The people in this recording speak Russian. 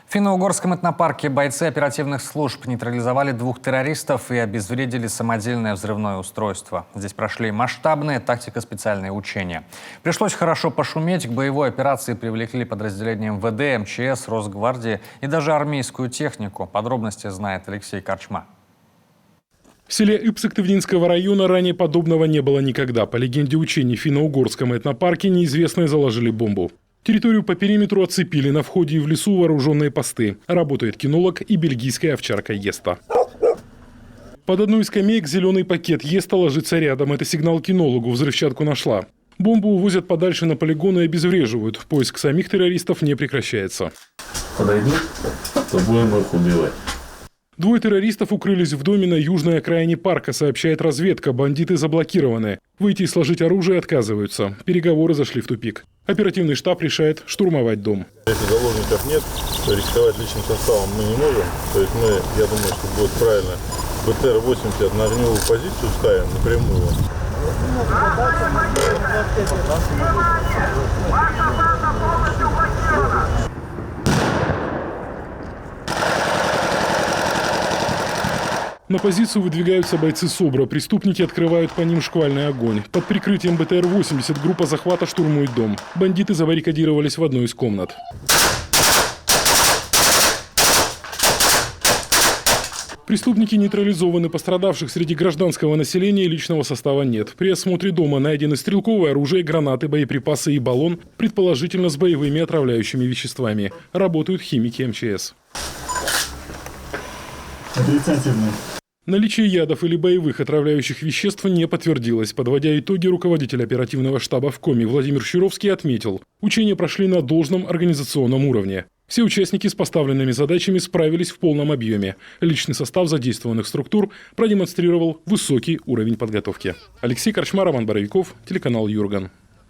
В финно-угорском этнопарке бойцы оперативных служб нейтрализовали 2 террористов и обезвредили самодельное взрывное устройство. Здесь прошли масштабные тактико-специальные учения. Пришлось хорошо пошуметь. К боевой операции привлекли подразделения МВД, МЧС, Росгвардии и даже армейскую технику. Подробности знает Алексей Корчма. В селе Ипсек Тывдинского района ранее подобного не было никогда. По легенде учений в финно-угорском этнопарке неизвестные заложили бомбу. Территорию по периметру оцепили, на входе и в лесу вооруженные посты. Работает кинолог и бельгийская овчарка Еста. Под одну из скамеек зеленый пакет. Еста ложится рядом. Это сигнал кинологу. Взрывчатку нашла. Бомбу увозят подальше на полигон и обезвреживают. Поиск самих террористов не прекращается. Подойдут, то будем их убивать. 2 террористов укрылись в доме на южной окраине парка, сообщает разведка. Бандиты заблокированы. Выйти и сложить оружие отказываются. Переговоры зашли в тупик. Оперативный штаб решает штурмовать дом. Если заложников нет, то рисковать личным составом мы не можем. То есть мы, я думаю, что будет правильно, БТР-80 на огневую позицию ставим напрямую. На позицию выдвигаются бойцы СОБРа. Преступники открывают по ним шквальный огонь. Под прикрытием БТР-80 группа захвата штурмует дом. Бандиты забаррикадировались в одной из комнат. Преступники нейтрализованы. Пострадавших среди гражданского населения и личного состава нет. При осмотре дома найдены стрелковое оружие, гранаты, боеприпасы и баллон, предположительно с боевыми отравляющими веществами. Работают химики МЧС. Отрицательный. Наличие ядов или боевых отравляющих веществ не подтвердилось. Подводя итоги, руководитель оперативного штаба в Коми Владимир Щуровский отметил, учения прошли на должном организационном уровне. Все участники с поставленными задачами справились в полном объеме. Личный состав задействованных структур продемонстрировал высокий уровень подготовки. Алексей Корчма, Роман Боровиков, телеканал Юрган.